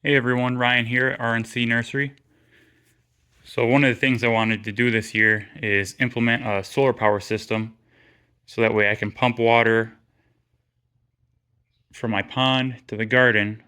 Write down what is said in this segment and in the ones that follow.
Hey everyone, Ryan here at RNC Nursery. So one of the things I wanted to do this year is implement a solar power system so that way I can pump water from my pond to the garden.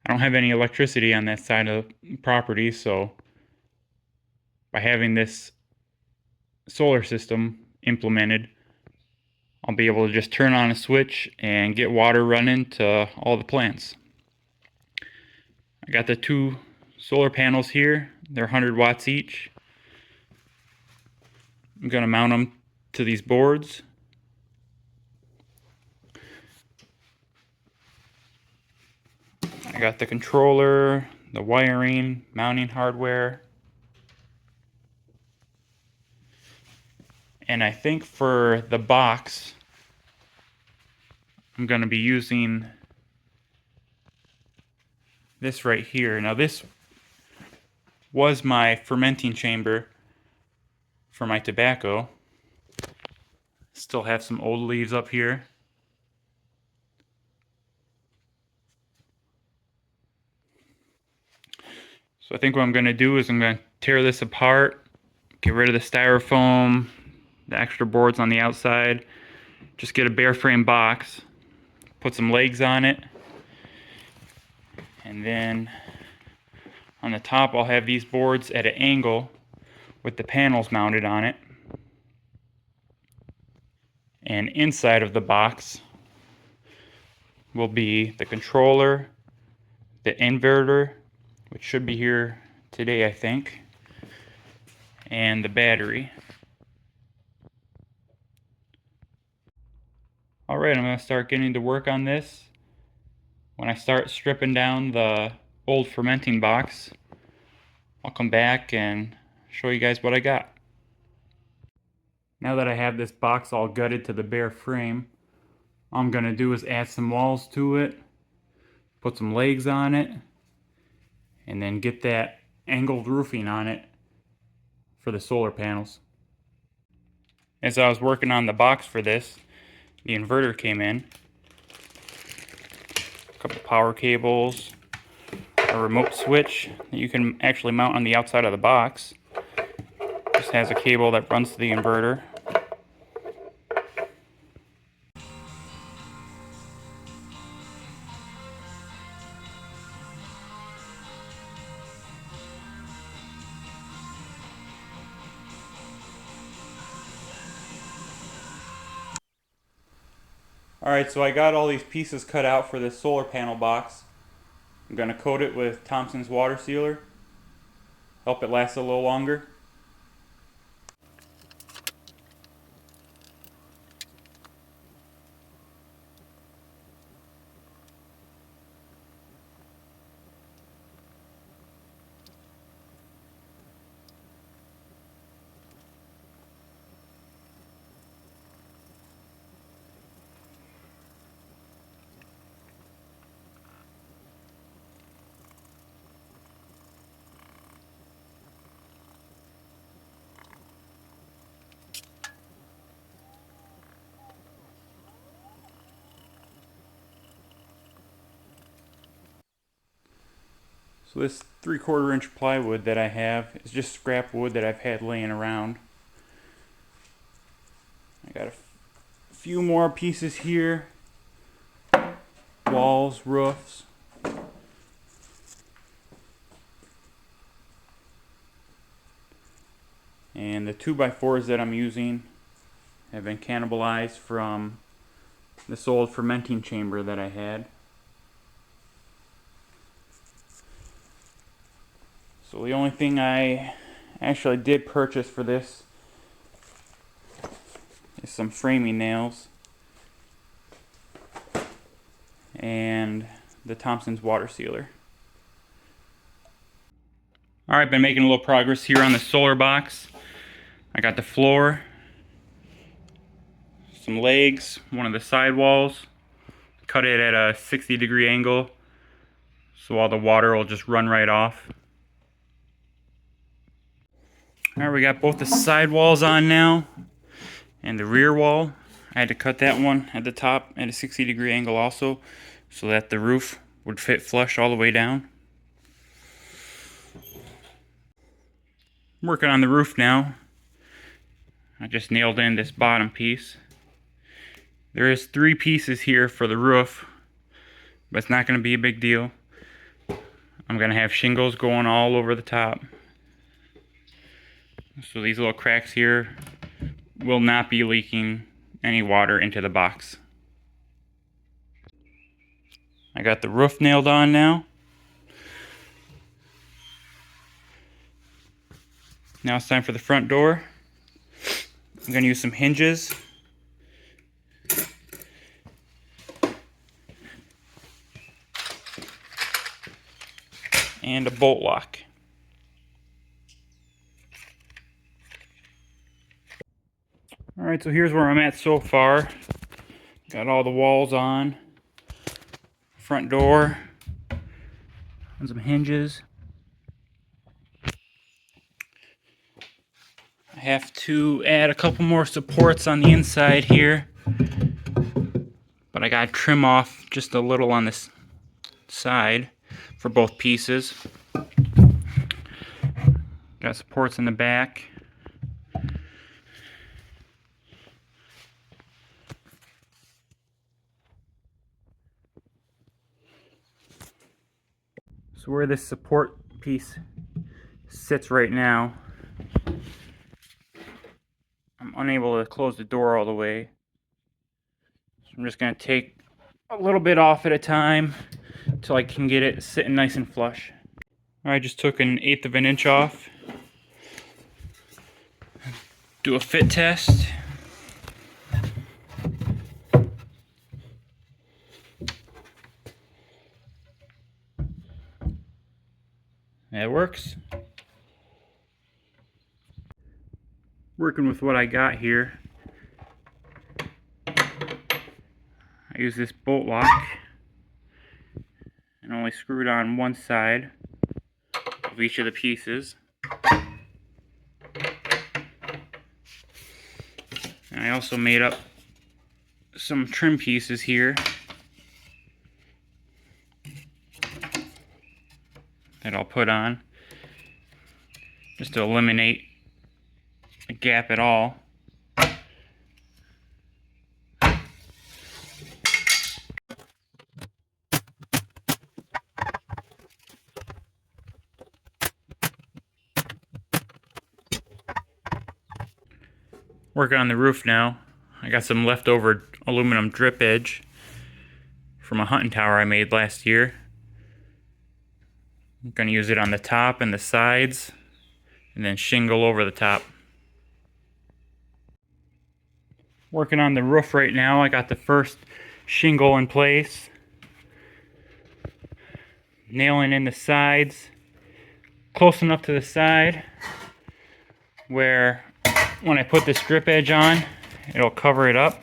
I don't have any electricity on that side of the property, so by having this solar system implemented, I'll be able to just turn on a switch and get water running to all the plants. I got the two solar panels here. They're 100 watts each. I'm going to mount them to these boards. I got the controller, the wiring, mounting hardware. And I think for the box, I'm going to be using this right here. Now this was my fermenting chamber for my tobacco. Still have some old leaves up here. So I think what I'm going to do is I'm going to tear this apart, get rid of the styrofoam, the extra boards on the outside, just get a bare frame box, put some legs on it, and then on the top I'll have these boards at an angle with the panels mounted on it. And inside of the box will be the controller, the inverter, which should be here today I think, and the battery. Alright, I'm going to start getting to work on this. When I start stripping down the old fermenting box, I'll come back and show you guys what I got. Now that I have this box all gutted to the bare frame, all I'm going to do is add some walls to it, put some legs on it, and then get that angled roofing on it for the solar panels. As I was working on the box for this, the inverter came in. A couple power cables, a remote switch that you can actually mount on the outside of the box. Just has a cable that runs to the inverter. Alright, so I got all these pieces cut out for this solar panel box. I'm going to coat it with Thompson's water sealer, help it last a little longer. So this 3/4 inch plywood that I have is just scrap wood that I've had laying around. I got a few more pieces here, walls, roofs. And the 2x4s that I'm using have been cannibalized from this old fermenting chamber that I had. So the only thing I actually did purchase for this is some framing nails and the Thompson's water sealer. Alright, been making a little progress here on the solar box. I got the floor, some legs, one of the side walls, cut it at a 60-degree angle so all the water will just run right off. Alright, we got both the side walls on now and the rear wall. I had to cut that one at the top at a 60-degree angle also so that the roof would fit flush all the way down. I'm working on the roof now. I just nailed in this bottom piece. There is 3 pieces here for the roof, but it's not going to be a big deal. I'm going to have shingles going all over the top. So these little cracks here will not be leaking any water into the box. I got the roof nailed on now. Now it's time for the front door. I'm going to use some hinges. And a bolt lock. Alright, so here's where I'm at so far. Got all the walls on. Front door. And some hinges. I have to add a couple more supports on the inside here. But I gotta trim off just a little on this side for both pieces. Got supports in the back. So where this support piece sits right now, I'm unable to close the door all the way. So I'm just going to take a little bit off at a time until I can get it sitting nice and flush. I just took 1/8 of an inch off. Do a fit test. That works. Working with what I got here, I use this bolt lock and only screwed on one side of each of the pieces. And I also made up some trim pieces here that I'll put on just to eliminate a gap at all. Working on the roof now. I got some leftover aluminum drip edge from a hunting tower I made last year. I'm going to use it on the top and the sides, and then shingle over the top. Working on the roof right now. I got the first shingle in place. Nailing in the sides close enough to the side where when I put the strip edge on, it'll cover it up.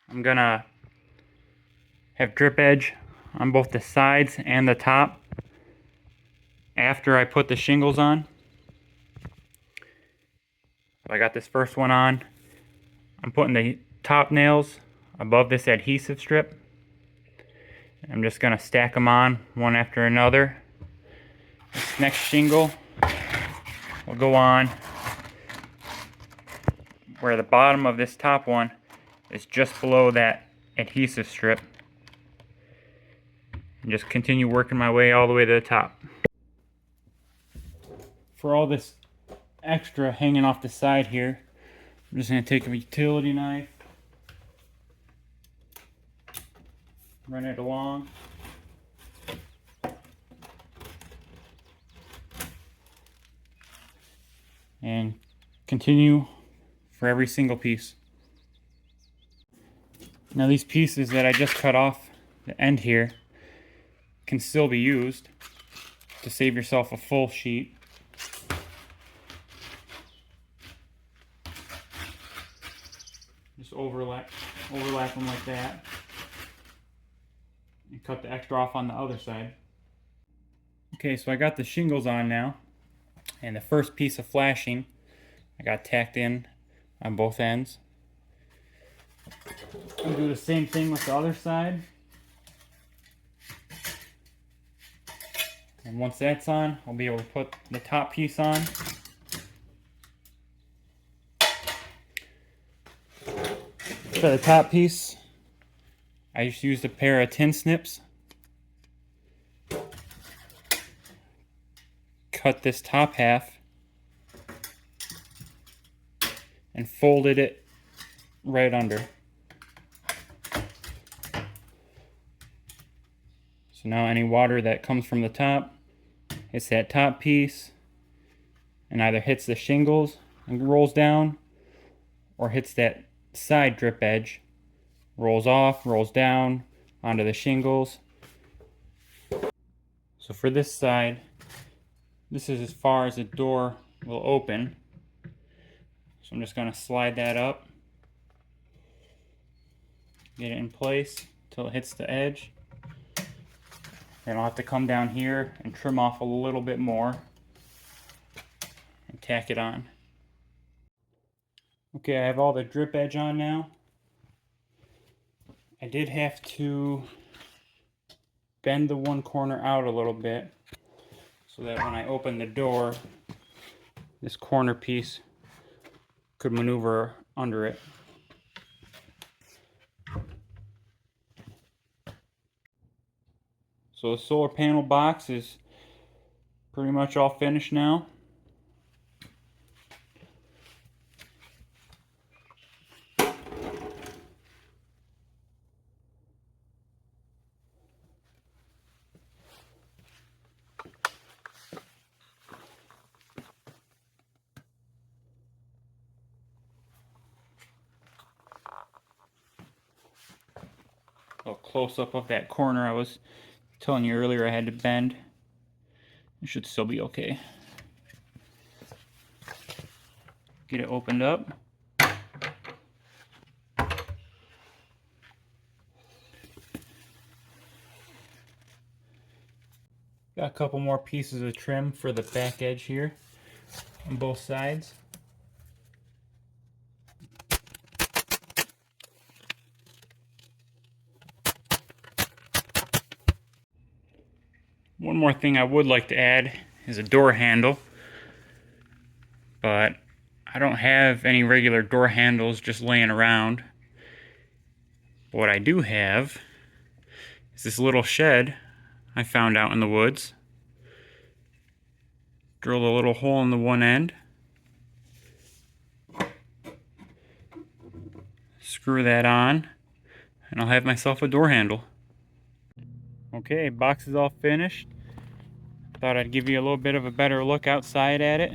I'm gonna have drip edge on both the sides and the top after I put the shingles on. I got this first one on. I'm putting the top nails above this adhesive strip. I'm just gonna stack them on one after another. This next shingle will go on where the bottom of this top one is just below that adhesive strip. And just continue working my way all the way to the top. For all this extra hanging off the side here, I'm just gonna take a utility knife, run it along, and continue for every single piece. Now these pieces that I just cut off the end here can still be used to save yourself a full sheet. Just overlap them like that. And cut the extra off on the other side. Okay, so I got the shingles on now. And the first piece of flashing I got tacked in on both ends. I'll do the same thing with the other side. And once that's on, I'll be able to put the top piece on. For the top piece, I just used a pair of tin snips. Cut this top half and folded it right under. So now any water that comes from the top hits that top piece and either hits the shingles and rolls down, or hits that side drip edge, rolls off, rolls down onto the shingles. So for this side, this is as far as the door will open. So I'm just going to slide that up, get it in place until it hits the edge. Then I'll have to come down here and trim off a little bit more and tack it on. Okay, I have all the drip edge on now. I did have to bend the one corner out a little bit so that when I open the door, this corner piece could maneuver under it. So the solar panel box is pretty much all finished now. A close up of that corner I was telling you earlier I had to bend. It should still be okay. Get it opened up. Got a couple more pieces of trim for the back edge here on both sides. One more thing I would like to add is a door handle, but I don't have any regular door handles just laying around. But what I do have is this little shed I found out in the woods. Drilled a little hole in the one end. Screw that on, and I'll have myself a door handle. Okay, box is all finished. Thought I'd give you a little bit of a better look outside at it.